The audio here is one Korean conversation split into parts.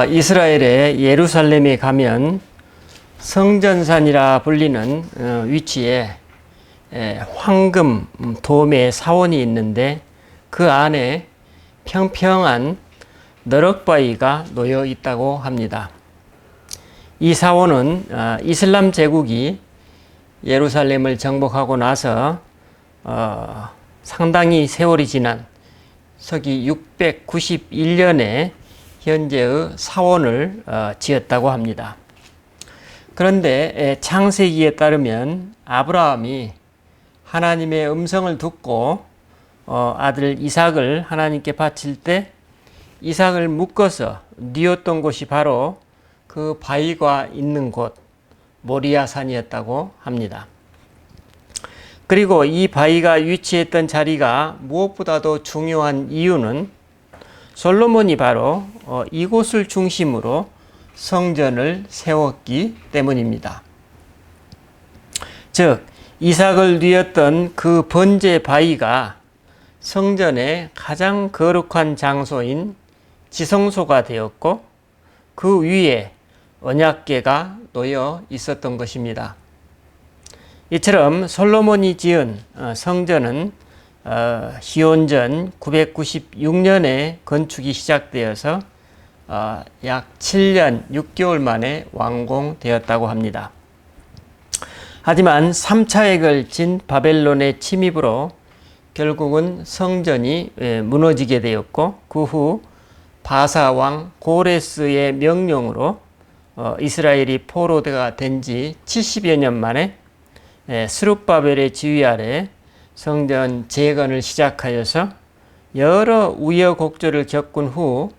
이스라엘의 예루살렘에 가면 성전산이라 불리는 위치에 황금 도매 사원이 있는데 그 안에 평평한 너럭바위가 놓여 있다고 합니다. 이 사원은 이슬람 제국이 예루살렘을 정복하고 나서 상당히 세월이 지난 서기 691년에 현재의 사원을 지었다고 합니다. 그런데 창세기에 따르면 아브라함이 하나님의 음성을 듣고 아들 이삭을 하나님께 바칠 때 이삭을 묶어서 뉘었던 곳이 바로 그 바위가 있는 곳 모리아산이었다고 합니다. 그리고 이 바위가 위치했던 자리가 무엇보다도 중요한 이유는 솔로몬이 바로 이곳을 중심으로 성전을 세웠기 때문입니다. 즉 이삭을 뉘었던 그 번제 바위가 성전의 가장 거룩한 장소인 지성소가 되었고 그 위에 언약궤가 놓여 있었던 것입니다. 이처럼 솔로몬이 지은 성전은 시온전 996년에 건축이 시작되어서 약 7년 6개월 만에 완공되었다고 합니다. 하지만 3차 핵을 진 바벨론의 침입으로 결국은 성전이 무너지게 되었고 그 후 바사 왕 고레스의 명령으로 이스라엘이 포로가 된 지 70여 년 만에 스룹바벨의 지휘 아래 성전 재건을 시작하여서 여러 우여곡절을 겪은 후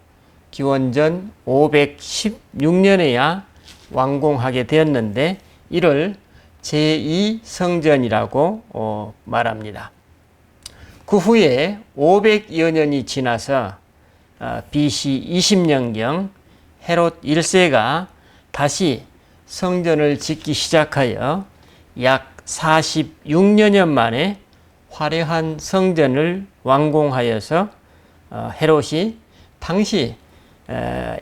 기원전 516년에야 완공하게 되었는데 이를 제2성전이라고 말합니다. 그 후에 500여 년이 지나서 BC 20년경 헤롯 1세가 다시 성전을 짓기 시작하여 약 46년 만에 화려한 성전을 완공하여서 헤롯이 당시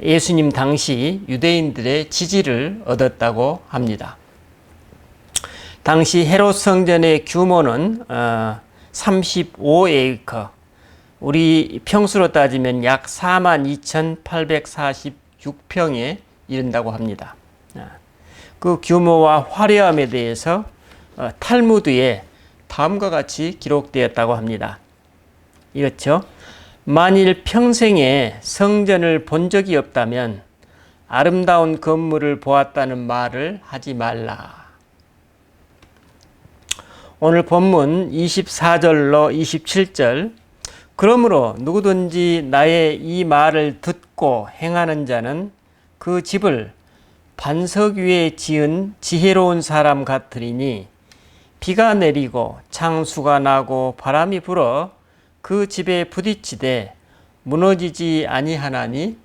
예수님 당시 유대인들의 지지를 얻었다고 합니다. 당시 헤롯 성전의 규모는 35에이커, 우리 평수로 따지면 약 42,846평에 이른다고 합니다. 그 규모와 화려함에 대해서 탈무드에 다음과 같이 기록되었다고 합니다. 이렇죠. 만일 평생에 성전을 본 적이 없다면 아름다운 건물을 보았다는 말을 하지 말라. 오늘 본문 24절로 27절, 그러므로 누구든지 나의 이 말을 듣고 행하는 자는 그 집을 반석 위에 지은 지혜로운 사람 같으리니 비가 내리고 창수가 나고 바람이 불어 그 집에 부딪히되 무너지지 아니하나니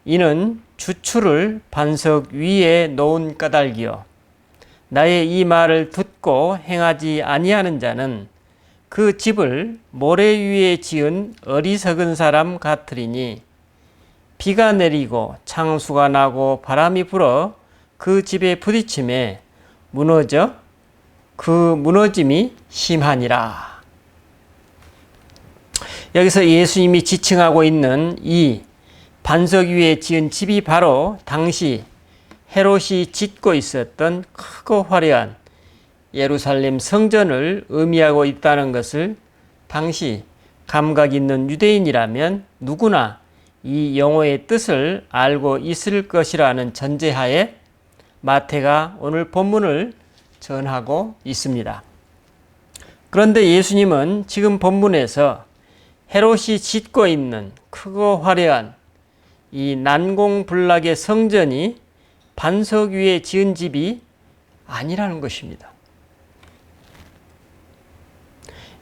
이는 주추를 반석 위에 놓은 까닭이요 나의 이 말을 듣고 행하지 아니하는 자는 그 집을 모래 위에 지은 어리석은 사람 같으리니 비가 내리고 창수가 나고 바람이 불어 그 집에 부딪힘에 무너져 그 무너짐이 심하니라. 여기서 예수님이 지칭하고 있는 이 반석 위에 지은 집이 바로 당시 헤롯이 짓고 있었던 크고 화려한 예루살렘 성전을 의미하고 있다는 것을 당시 감각 있는 유대인이라면 누구나 이 용어의 뜻을 알고 있을 것이라는 전제하에 마태가 오늘 본문을 전하고 있습니다. 그런데 예수님은 지금 본문에서 헤롯이 짓고 있는 크고 화려한 이 난공불락의 성전이 반석 위에 지은 집이 아니라는 것입니다.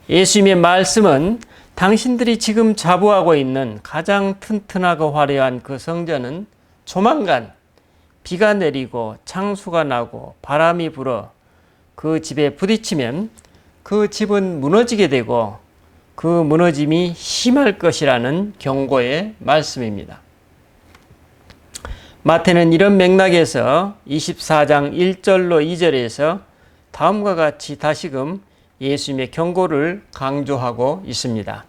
예수님의 말씀은 당신들이 지금 자부하고 있는 가장 튼튼하고 화려한 그 성전은 조만간 비가 내리고 창수가 나고 바람이 불어 그 집에 부딪히면 그 집은 무너지게 되고 그 무너짐이 심할 것이라는 경고의 말씀입니다. 마태는 이런 맥락에서 24장 1절로 2절에서 다음과 같이 다시금 예수님의 경고를 강조하고 있습니다.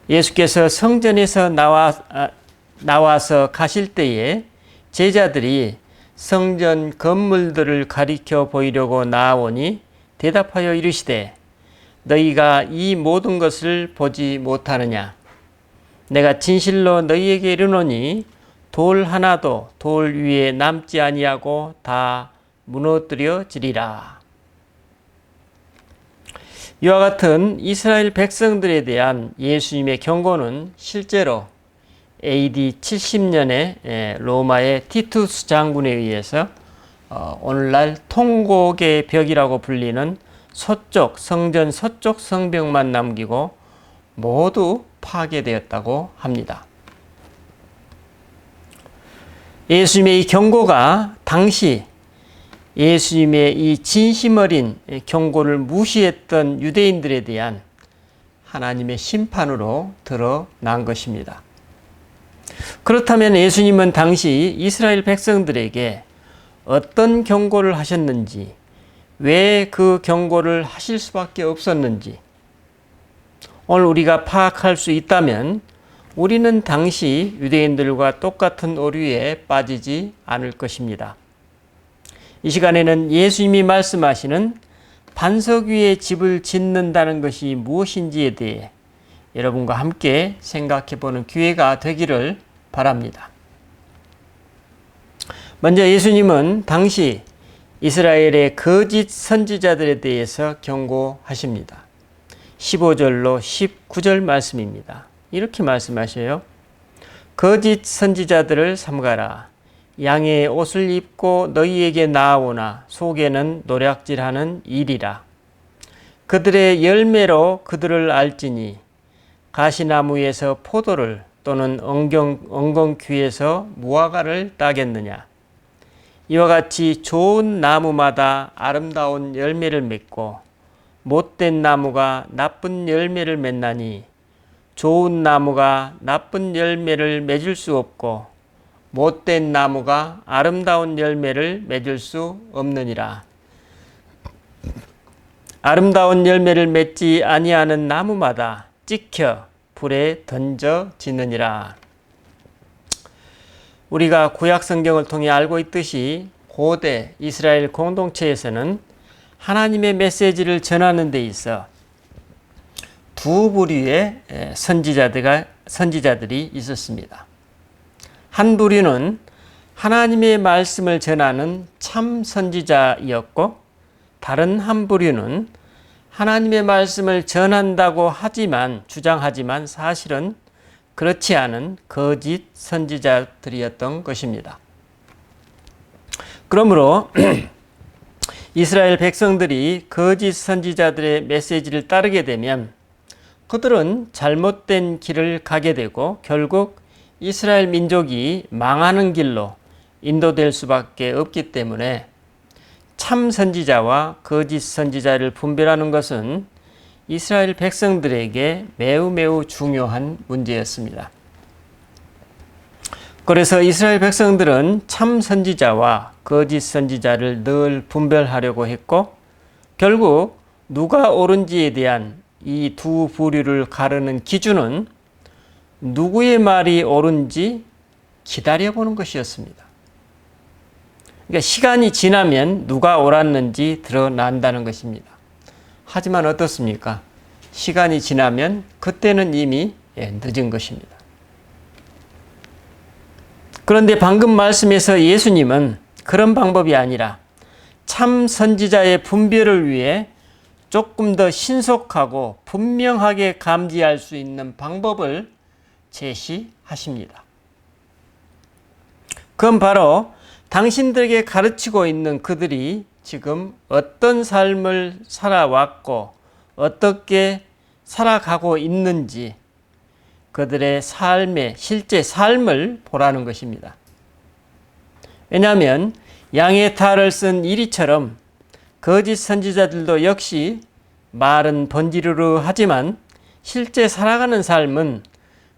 예수께서 성전에서 나와서 가실 때에 제자들이 성전 건물들을 가리켜 보이려고 나아오니 대답하여 이르시되 너희가 이 모든 것을 보지 못하느냐? 내가 진실로 너희에게 이르노니 돌 하나도 돌 위에 남지 아니하고 다 무너뜨려지리라. 이와 같은 이스라엘 백성들에 대한 예수님의 경고는 실제로 AD 70년에 로마의 티투스 장군에 의해서 오늘날 통곡의 벽이라고 불리는 성전 서쪽 성벽만 남기고 모두 파괴되었다고 합니다. 예수님의 이 경고가 당시 예수님의 이 진심 어린 경고를 무시했던 유대인들에 대한 하나님의 심판으로 드러난 것입니다. 그렇다면 예수님은 당시 이스라엘 백성들에게 어떤 경고를 하셨는지, 왜 그 경고를 하실 수밖에 없었는지 오늘 우리가 파악할 수 있다면 우리는 당시 유대인들과 똑같은 오류에 빠지지 않을 것입니다. 이 시간에는 예수님이 말씀하시는 반석 위에 집을 짓는다는 것이 무엇인지에 대해 여러분과 함께 생각해 보는 기회가 되기를 바랍니다. 먼저 예수님은 당시 이스라엘의 거짓 선지자들에 대해서 경고하십니다. 15절로 19절 말씀입니다. 이렇게 말씀하셔요. 거짓 선지자들을 삼가라. 양의 옷을 입고 너희에게 나아오나 속에는 노략질하는 일이라. 그들의 열매로 그들을 알지니 가시나무에서 포도를 또는 엉겅퀴에서 무화과를 따겠느냐. 이와 같이 좋은 나무마다 아름다운 열매를 맺고 못된 나무가 나쁜 열매를 맺나니 좋은 나무가 나쁜 열매를 맺을 수 없고 못된 나무가 아름다운 열매를 맺을 수 없느니라. 아름다운 열매를 맺지 아니하는 나무마다 찍혀 불에 던져지느니라. 우리가 구약 성경을 통해 알고 있듯이 고대 이스라엘 공동체에서는 하나님의 메시지를 전하는 데 있어 두 부류의 선지자들이 있었습니다. 한 부류는 하나님의 말씀을 전하는 참 선지자이었고 다른 한 부류는 하나님의 말씀을 전한다고 주장하지만 사실은 그렇지 않은 거짓 선지자들이었던 것입니다. 그러므로 이스라엘 백성들이 거짓 선지자들의 메시지를 따르게 되면 그들은 잘못된 길을 가게 되고 결국 이스라엘 민족이 망하는 길로 인도될 수밖에 없기 때문에 참 선지자와 거짓 선지자를 분별하는 것은 이스라엘 백성들에게 매우 중요한 문제였습니다. 그래서 이스라엘 백성들은 참 선지자와 거짓 선지자를 늘 분별하려고 했고 결국 누가 옳은지에 대한 이 두 부류를 가르는 기준은 누구의 말이 옳은지 기다려보는 것이었습니다. 그러니까 시간이 지나면 누가 옳았는지 드러난다는 것입니다. 하지만 어떻습니까? 시간이 지나면 그때는 이미 늦은 것입니다. 그런데 방금 말씀에서 예수님은 그런 방법이 아니라 참 선지자의 분별을 위해 조금 더 신속하고 분명하게 감지할 수 있는 방법을 제시하십니다. 그건 바로 당신들에게 가르치고 있는 그들이 지금 어떤 삶을 살아왔고 어떻게 살아가고 있는지 그들의 실제 삶을 보라는 것입니다. 왜냐하면 양의 탈을 쓴 이리처럼 거짓 선지자들도 역시 말은 번지르르 하지만 실제 살아가는 삶은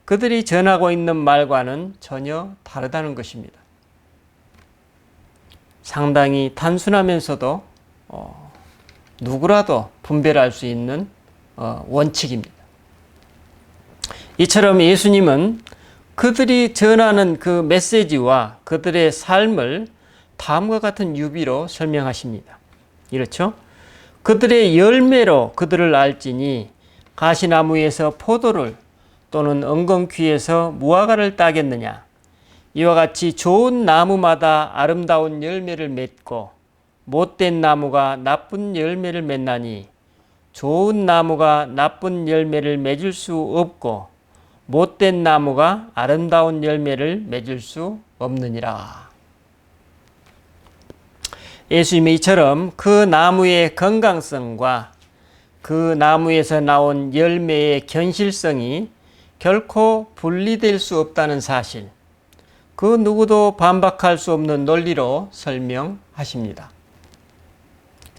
그들이 전하고 있는 말과는 전혀 다르다는 것입니다. 상당히 단순하면서도 누구라도 분별할 수 있는 원칙입니다. 이처럼 예수님은 그들이 전하는 그 메시지와 그들의 삶을 다음과 같은 유비로 설명하십니다. 이렇죠? 그들의 열매로 그들을 알지니 가시나무에서 포도를 또는 엉겅퀴에서 무화과를 따겠느냐. 이와 같이 좋은 나무마다 아름다운 열매를 맺고 못된 나무가 나쁜 열매를 맺나니 좋은 나무가 나쁜 열매를 맺을 수 없고 못된 나무가 아름다운 열매를 맺을 수 없느니라. 예수님이 이처럼 그 나무의 건강성과 그 나무에서 나온 열매의 견실성이 결코 분리될 수 없다는 사실, 그 누구도 반박할 수 없는 논리로 설명하십니다.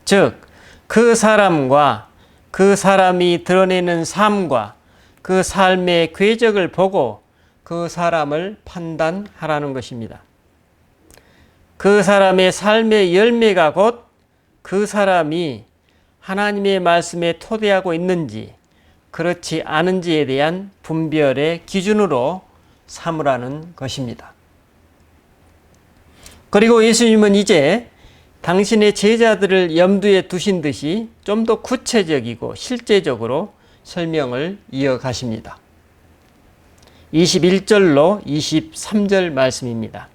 즉, 그 사람과 그 사람이 드러내는 삶과 그 삶의 궤적을 보고 그 사람을 판단하라는 것입니다. 그 사람의 삶의 열매가 곧 그 사람이 하나님의 말씀에 토대하고 있는지 그렇지 않은지에 대한 분별의 기준으로 삼으라는 것입니다. 그리고 예수님은 이제 당신의 제자들을 염두에 두신 듯이 좀 더 구체적이고 실제적으로 설명을 이어가십니다. 21절로 23절 말씀입니다.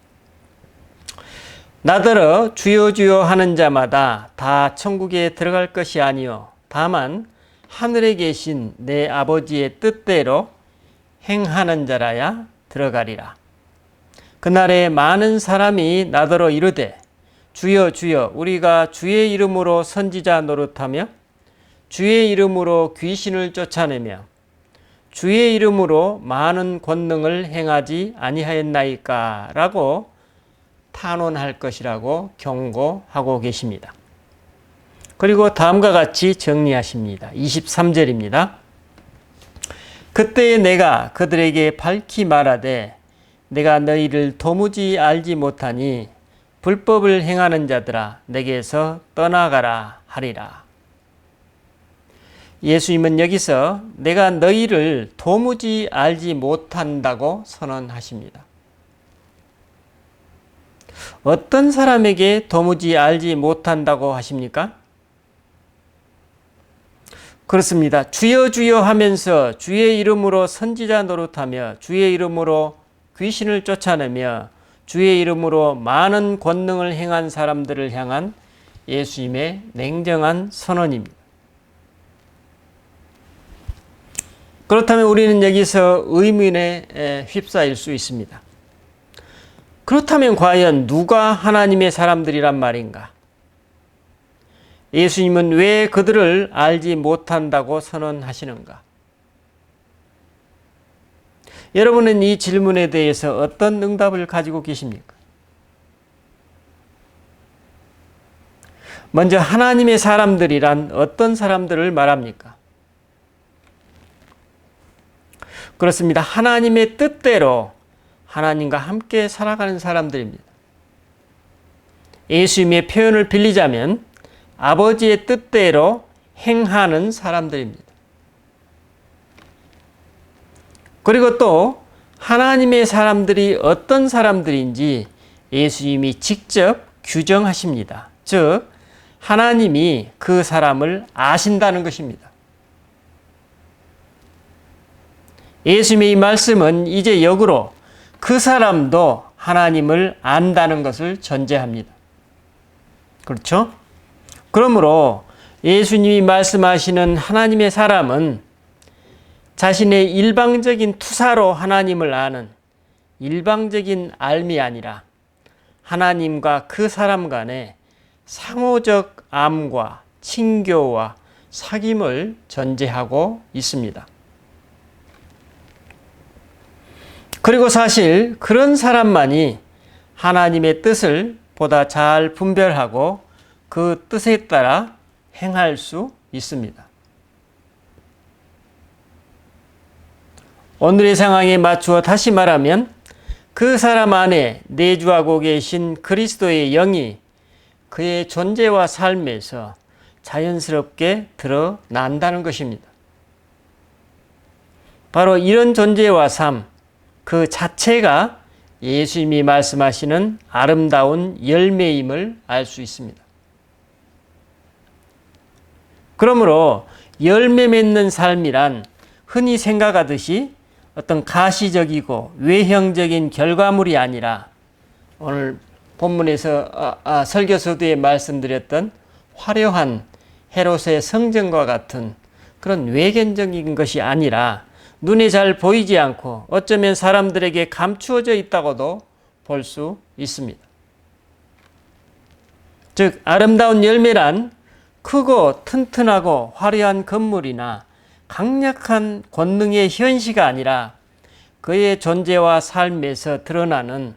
나더러 주여 주여 하는 자마다 다 천국에 들어갈 것이 아니요 다만 하늘에 계신 내 아버지의 뜻대로 행하는 자라야 들어가리라. 그날에 많은 사람이 나더러 이르되 주여 주여 우리가 주의 이름으로 선지자 노릇하며 주의 이름으로 귀신을 쫓아내며 주의 이름으로 많은 권능을 행하지 아니하였나이까 라고 탄원할 것이라고 경고하고 계십니다. 그리고 다음과 같이 정리하십니다. 23절입니다. 그때 내가 그들에게 밝히 말하되 내가 너희를 도무지 알지 못하니 불법을 행하는 자들아 내게서 떠나가라 하리라. 예수님은 여기서 내가 너희를 도무지 알지 못한다고 선언하십니다. 어떤 사람에게 도무지 알지 못한다고 하십니까? 그렇습니다. 주여 주여 하면서 주의 이름으로 선지자 노릇하며 주의 이름으로 귀신을 쫓아내며 주의 이름으로 많은 권능을 행한 사람들을 향한 예수님의 냉정한 선언입니다. 그렇다면 우리는 여기서 의문에 휩싸일 수 있습니다. 그렇다면 과연 누가 하나님의 사람들이란 말인가? 예수님은 왜 그들을 알지 못한다고 선언하시는가? 여러분은 이 질문에 대해서 어떤 응답을 가지고 계십니까? 먼저 하나님의 사람들이란 어떤 사람들을 말합니까? 그렇습니다. 하나님의 뜻대로 하나님과 함께 살아가는 사람들입니다. 예수님의 표현을 빌리자면 아버지의 뜻대로 행하는 사람들입니다. 그리고 또 하나님의 사람들이 어떤 사람들인지 예수님이 직접 규정하십니다. 즉, 하나님이 그 사람을 아신다는 것입니다. 예수님의 이 말씀은 이제 역으로 그 사람도 하나님을 안다는 것을 전제합니다. 그렇죠? 그러므로 예수님이 말씀하시는 하나님의 사람은 자신의 일방적인 투사로 하나님을 아는 일방적인 알미 아니라 하나님과 그 사람 간의 상호적 암과 친교와 사귐을 전제하고 있습니다. 그리고 사실 그런 사람만이 하나님의 뜻을 보다 잘 분별하고 그 뜻에 따라 행할 수 있습니다. 오늘의 상황에 맞추어 다시 말하면 그 사람 안에 내주하고 계신 그리스도의 영이 그의 존재와 삶에서 자연스럽게 드러난다는 것입니다. 바로 이런 존재와 삶, 그 자체가 예수님이 말씀하시는 아름다운 열매임을 알 수 있습니다. 그러므로 열매 맺는 삶이란 흔히 생각하듯이 어떤 가시적이고 외형적인 결과물이 아니라 오늘 본문에서 설교 서두에 말씀드렸던 화려한 헤롯의 성전과 같은 그런 외견적인 것이 아니라 눈에 잘 보이지 않고 어쩌면 사람들에게 감추어져 있다고도 볼 수 있습니다. 즉 아름다운 열매란 크고 튼튼하고 화려한 건물이나 강력한 권능의 현시가 아니라 그의 존재와 삶에서 드러나는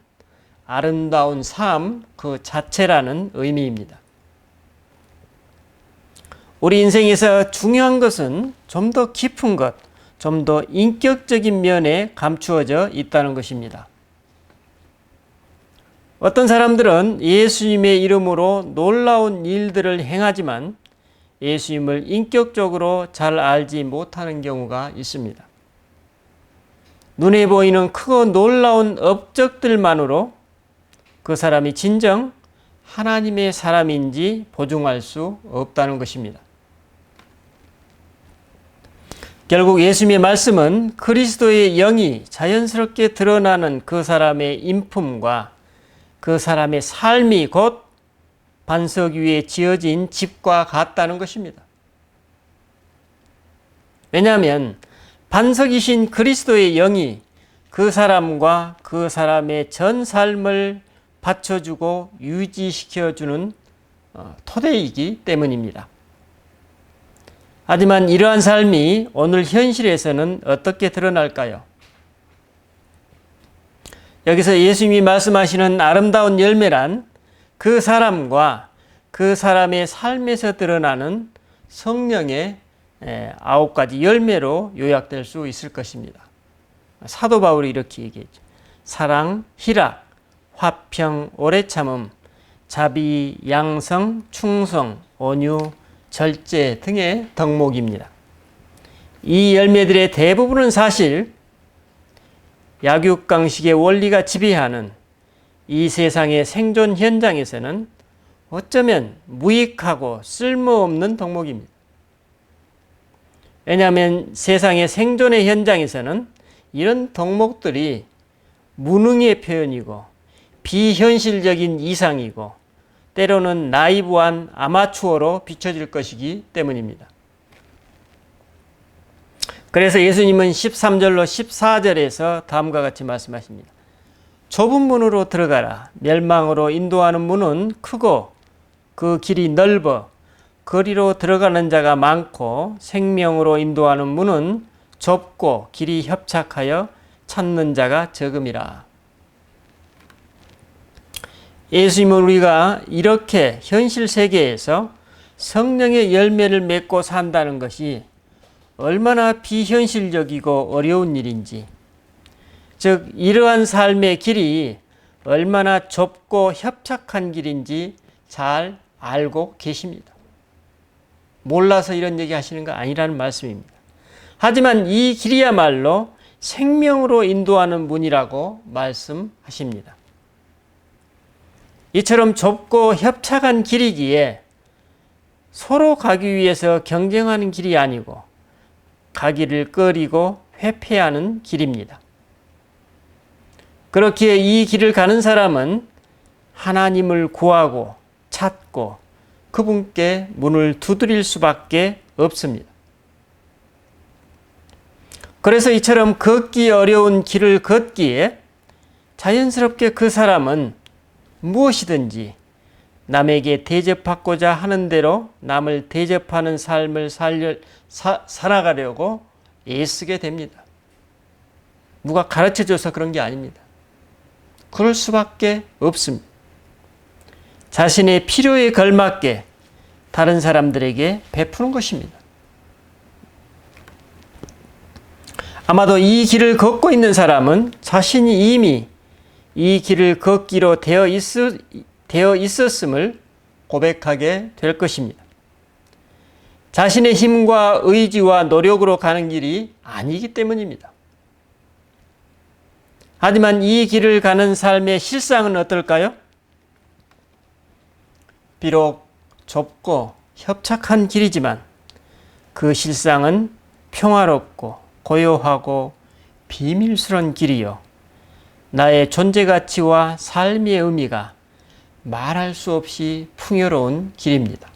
아름다운 삶 그 자체라는 의미입니다. 우리 인생에서 중요한 것은 좀 더 깊은 것, 좀 더 인격적인 면에 감추어져 있다는 것입니다. 어떤 사람들은 예수님의 이름으로 놀라운 일들을 행하지만 예수님을 인격적으로 잘 알지 못하는 경우가 있습니다. 눈에 보이는 크고 놀라운 업적들만으로 그 사람이 진정 하나님의 사람인지 보증할 수 없다는 것입니다. 결국 예수님의 말씀은 그리스도의 영이 자연스럽게 드러나는 그 사람의 인품과 그 사람의 삶이 곧 반석 위에 지어진 집과 같다는 것입니다. 왜냐하면 반석이신 그리스도의 영이 그 사람과 그 사람의 전 삶을 받쳐주고 유지시켜주는 토대이기 때문입니다. 하지만 이러한 삶이 오늘 현실에서는 어떻게 드러날까요? 여기서 예수님이 말씀하시는 아름다운 열매란 그 사람과 그 사람의 삶에서 드러나는 성령의 9가지 열매로 요약될 수 있을 것입니다. 사도 바울이 이렇게 얘기했죠. 사랑, 희락, 화평, 오래 참음, 자비, 양성, 충성, 온유, 절제 등의 덕목입니다. 이 열매들의 대부분은 사실 약육강식의 원리가 지배하는 이 세상의 생존 현장에서는 어쩌면 무익하고 쓸모없는 덕목입니다. 왜냐하면 세상의 생존의 현장에서는 이런 덕목들이 무능의 표현이고 비현실적인 이상이고 때로는 나이브한 아마추어로 비춰질 것이기 때문입니다. 그래서 예수님은 13절로 14절에서 다음과 같이 말씀하십니다. 좁은 문으로 들어가라. 멸망으로 인도하는 문은 크고 그 길이 넓어 거리로 들어가는 자가 많고 생명으로 인도하는 문은 좁고 길이 협착하여 찾는 자가 적음이라. 예수님은 우리가 이렇게 현실 세계에서 성령의 열매를 맺고 산다는 것이 얼마나 비현실적이고 어려운 일인지, 즉 이러한 삶의 길이 얼마나 좁고 협착한 길인지 잘 알고 계십니다. 몰라서 이런 얘기 하시는 거 아니라는 말씀입니다. 하지만 이 길이야말로 생명으로 인도하는 문이라고 말씀하십니다. 이처럼 좁고 협착한 길이기에 서로 가기 위해서 경쟁하는 길이 아니고 가기를 꺼리고 회피하는 길입니다. 그렇기에 이 길을 가는 사람은 하나님을 구하고 찾고 그분께 문을 두드릴 수밖에 없습니다. 그래서 이처럼 걷기 어려운 길을 걷기에 자연스럽게 그 사람은 무엇이든지 남에게 대접받고자 하는 대로 남을 대접하는 삶을 살아가려고 애쓰게 됩니다. 누가 가르쳐줘서 그런 게 아닙니다. 그럴 수밖에 없습니다. 자신의 필요에 걸맞게 다른 사람들에게 베푸는 것입니다. 아마도 이 길을 걷고 있는 사람은 자신이 이미 이 길을 걷기로 되어 있었음을 고백하게 될 것입니다. 자신의 힘과 의지와 노력으로 가는 길이 아니기 때문입니다. 하지만 이 길을 가는 삶의 실상은 어떨까요? 비록 좁고 협착한 길이지만 그 실상은 평화롭고 고요하고 비밀스러운 길이요. 나의 존재 가치와 삶의 의미가 말할 수 없이 풍요로운 길입니다.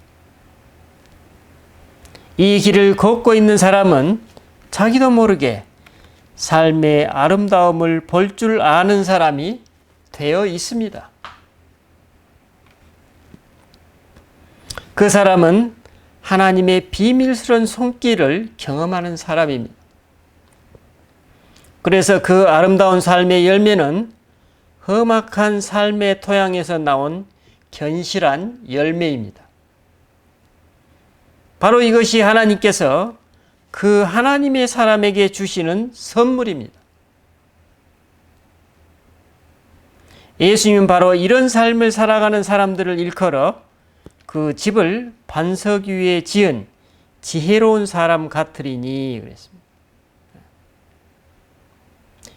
이 길을 걷고 있는 사람은 자기도 모르게 삶의 아름다움을 볼 줄 아는 사람이 되어 있습니다. 그 사람은 하나님의 비밀스러운 손길을 경험하는 사람입니다. 그래서 그 아름다운 삶의 열매는 험악한 삶의 토양에서 나온 견실한 열매입니다. 바로 이것이 하나님께서 그 하나님의 사람에게 주시는 선물입니다. 예수님은 바로 이런 삶을 살아가는 사람들을 일컬어 그 집을 반석 위에 지은 지혜로운 사람 같으리니 그랬습니다.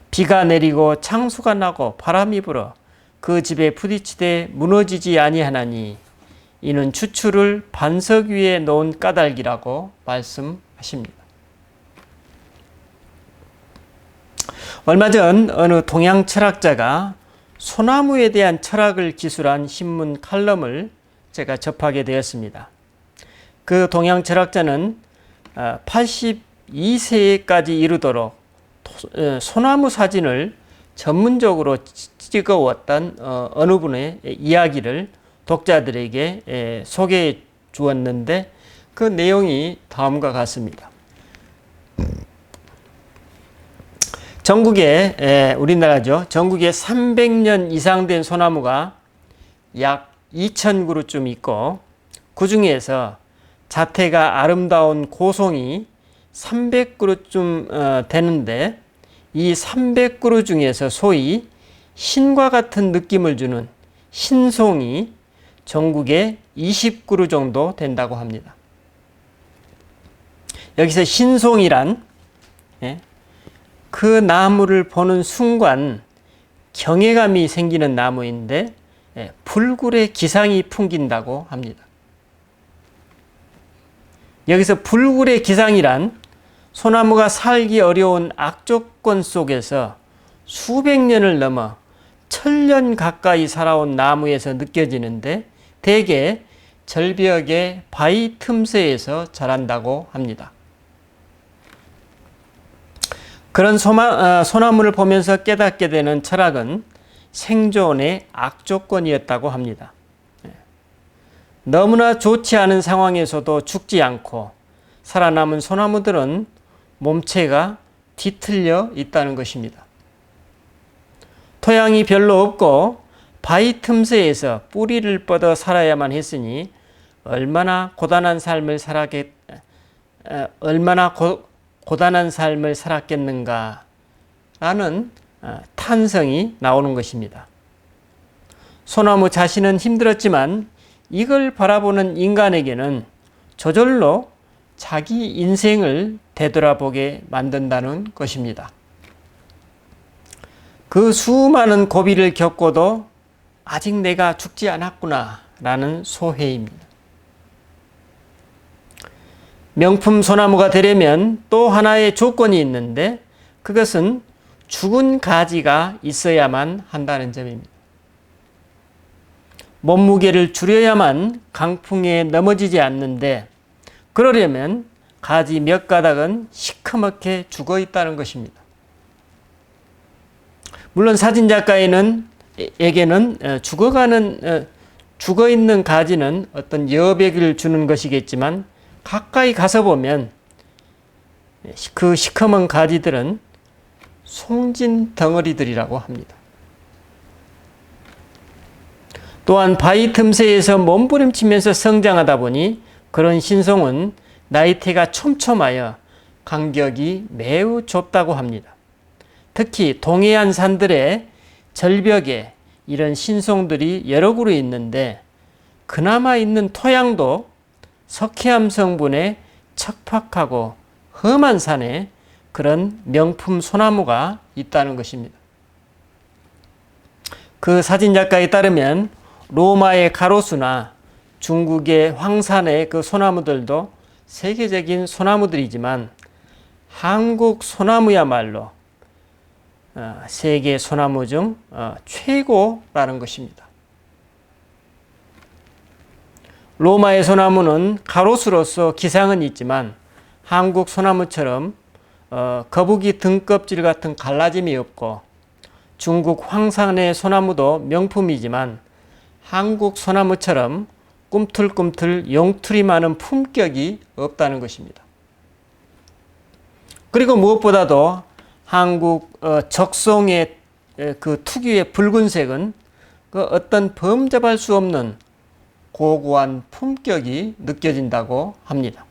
비가 내리고 창수가 나고 바람이 불어 그 집에 부딪히되 무너지지 아니하나니 이는 추출을 반석 위에 놓은 까닭이라고 말씀하십니다. 얼마 전 어느 동양 철학자가 소나무에 대한 철학을 기술한 신문 칼럼을 제가 접하게 되었습니다. 그 동양 철학자는 82세까지 이르도록 소나무 사진을 전문적으로 찍어왔던 어느 분의 이야기를 독자들에게 소개해 주었는데 그 내용이 다음과 같습니다. 우리나라죠. 전국에 300년 이상 된 소나무가 약 2,000그루쯤 있고 그 중에서 자태가 아름다운 고송이 300그루쯤 되는데 이 300그루 중에서 소위 신과 같은 느낌을 주는 신송이 전국에 20그루 정도 된다고 합니다. 여기서 신송이란 그 나무를 보는 순간 경외감이 생기는 나무인데 불굴의 기상이 풍긴다고 합니다. 여기서 불굴의 기상이란 소나무가 살기 어려운 악조건 속에서 수백 년을 넘어 1,000년 가까이 살아온 나무에서 느껴지는데 대개 절벽의 바위 틈새에서 자란다고 합니다. 그런 소나무를 보면서 깨닫게 되는 철학은 생존의 악조건이었다고 합니다. 너무나 좋지 않은 상황에서도 죽지 않고 살아남은 소나무들은 몸체가 뒤틀려 있다는 것입니다. 토양이 별로 없고 바위 틈새에서 뿌리를 뻗어 살아야만 했으니 얼마나 고단한 삶을 살았겠는가 라는 탄성이 나오는 것입니다. 소나무 자신은 힘들었지만 이걸 바라보는 인간에게는 저절로 자기 인생을 되돌아보게 만든다는 것입니다. 그 수많은 고비를 겪고도 아직 내가 죽지 않았구나 라는 소회입니다. 명품 소나무가 되려면 또 하나의 조건이 있는데 그것은 죽은 가지가 있어야만 한다는 점입니다. 몸무게를 줄여야만 강풍에 넘어지지 않는데 그러려면 가지 몇 가닥은 시커멓게 죽어 있다는 것입니다. 물론 사진작가에게는 죽어 있는 가지는 어떤 여백을 주는 것이겠지만 가까이 가서 보면 그 시커먼 가지들은 송진 덩어리들이라고 합니다. 또한 바위 틈새에서 몸부림치면서 성장하다 보니 그런 신송은 나이테가 촘촘하여 간격이 매우 좁다고 합니다. 특히 동해안 산들의 절벽에 이런 신송들이 여러 그루 있는데 그나마 있는 토양도 석회암 성분의 척박하고 험한 산에 그런 명품 소나무가 있다는 것입니다. 그 사진작가에 따르면 로마의 가로수나 중국의 황산의 그 소나무들도 세계적인 소나무들이지만 한국 소나무야말로 세계 소나무 중 최고라는 것입니다. 로마의 소나무는 가로수로서 기상은 있지만 한국 소나무처럼 거북이 등껍질 같은 갈라짐이 없고 중국 황산의 소나무도 명품이지만 한국 소나무처럼 꿈틀꿈틀 용틀이 많은 품격이 없다는 것입니다. 그리고 무엇보다도 한국 적송의 그 특유의 붉은색은 그 어떤 범접할 수 없는 고고한 품격이 느껴진다고 합니다.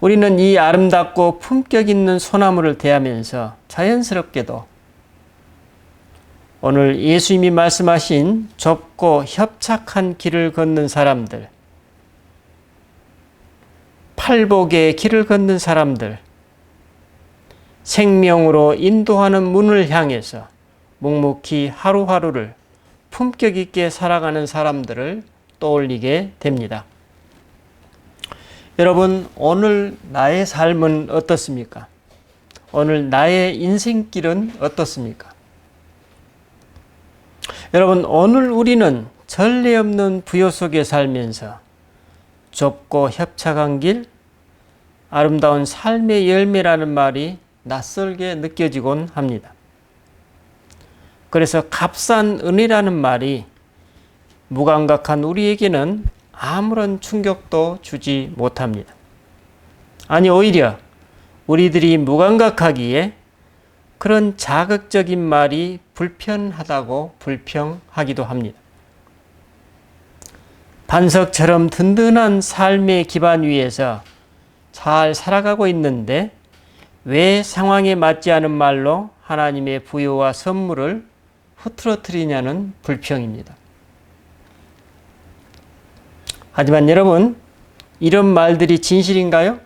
우리는 이 아름답고 품격 있는 소나무를 대하면서 자연스럽게도 오늘 예수님이 말씀하신 좁고 협착한 길을 걷는 사람들, 팔복의 길을 걷는 사람들, 생명으로 인도하는 문을 향해서 묵묵히 하루하루를 품격 있게 살아가는 사람들을 떠올리게 됩니다. 여러분, 오늘 나의 삶은 어떻습니까? 오늘 나의 인생길은 어떻습니까? 여러분, 오늘 우리는 전례 없는 부요 속에 살면서 좁고 협착한 길, 아름다운 삶의 열매라는 말이 낯설게 느껴지곤 합니다. 그래서 값싼 은혜라는 말이 무감각한 우리에게는 아무런 충격도 주지 못합니다. 아니, 오히려 우리들이 무감각하기에 그런 자극적인 말이 불편하다고 불평하기도 합니다. 반석처럼 든든한 삶의 기반 위에서 잘 살아가고 있는데 왜 상황에 맞지 않은 말로 하나님의 부여와 선물을 흐트러뜨리냐는 불평입니다. 하지만 여러분, 이런 말들이 진실인가요?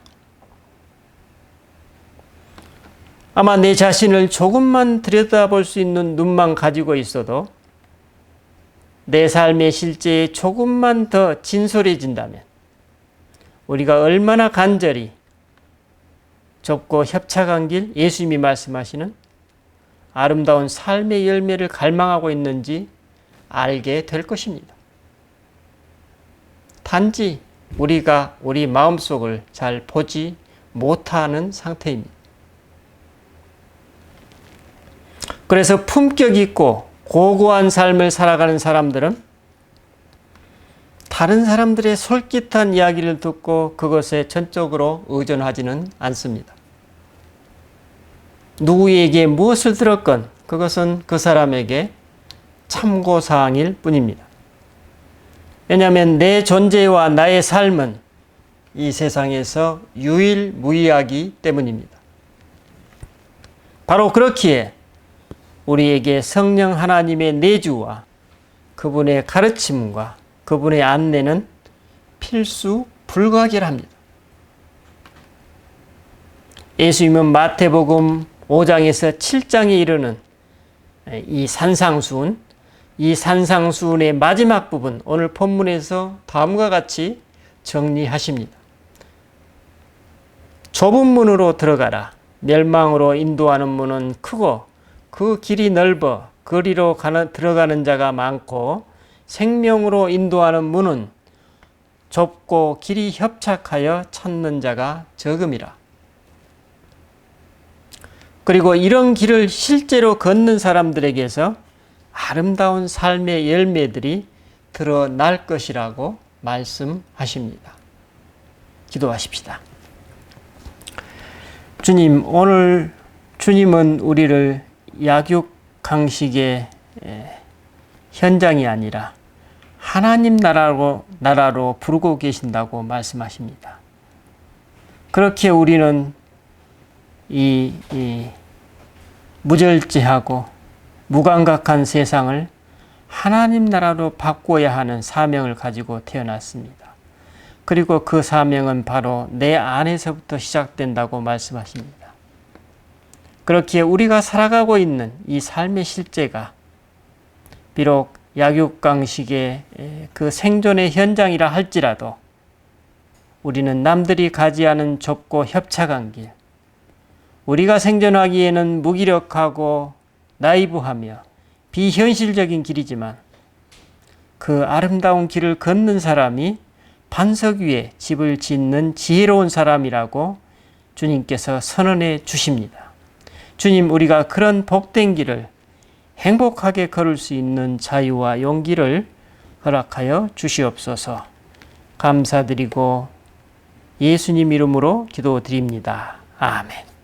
아마 내 자신을 조금만 들여다볼 수 있는 눈만 가지고 있어도 내 삶의 실제에 조금만 더 진솔해진다면 우리가 얼마나 간절히 좁고 협착한 길, 예수님이 말씀하시는 아름다운 삶의 열매를 갈망하고 있는지 알게 될 것입니다. 단지 우리가 우리 마음속을 잘 보지 못하는 상태입니다. 그래서 품격 있고 고고한 삶을 살아가는 사람들은 다른 사람들의 솔깃한 이야기를 듣고 그것에 전적으로 의존하지는 않습니다. 누구에게 무엇을 들었건 그것은 그 사람에게 참고사항일 뿐입니다. 왜냐하면 내 존재와 나의 삶은 이 세상에서 유일무이하기 때문입니다. 바로 그렇기에 우리에게 성령 하나님의 내주와 그분의 가르침과 그분의 안내는 필수 불가결합니다. 예수님은 마태복음 5장에서 7장에 이르는 이 산상수훈, 이 산상수훈의 마지막 부분, 오늘 본문에서 다음과 같이 정리하십니다. 좁은 문으로 들어가라. 멸망으로 인도하는 문은 크고 그 길이 넓어 거리로 들어가는 자가 많고 생명으로 인도하는 문은 좁고 길이 협착하여 찾는 자가 적음이라. 그리고 이런 길을 실제로 걷는 사람들에게서 아름다운 삶의 열매들이 드러날 것이라고 말씀하십니다. 기도하십시다. 주님, 오늘 주님은 우리를 약육강식의 현장이 아니라 하나님 나라로 부르고 계신다고 말씀하십니다. 그렇게 우리는 이 무절제하고 무감각한 세상을 하나님 나라로 바꿔야 하는 사명을 가지고 태어났습니다. 그리고 그 사명은 바로 내 안에서부터 시작된다고 말씀하십니다. 그렇기에 우리가 살아가고 있는 이 삶의 실제가 비록 약육강식의 그 생존의 현장이라 할지라도 우리는 남들이 가지 않은 좁고 협착한 길, 우리가 생존하기에는 무기력하고 나이브하며 비현실적인 길이지만 그 아름다운 길을 걷는 사람이 반석 위에 집을 짓는 지혜로운 사람이라고 주님께서 선언해 주십니다. 주님, 우리가 그런 복된 길을 행복하게 걸을 수 있는 자유와 용기를 허락하여 주시옵소서. 감사드리고 예수님 이름으로 기도드립니다. 아멘.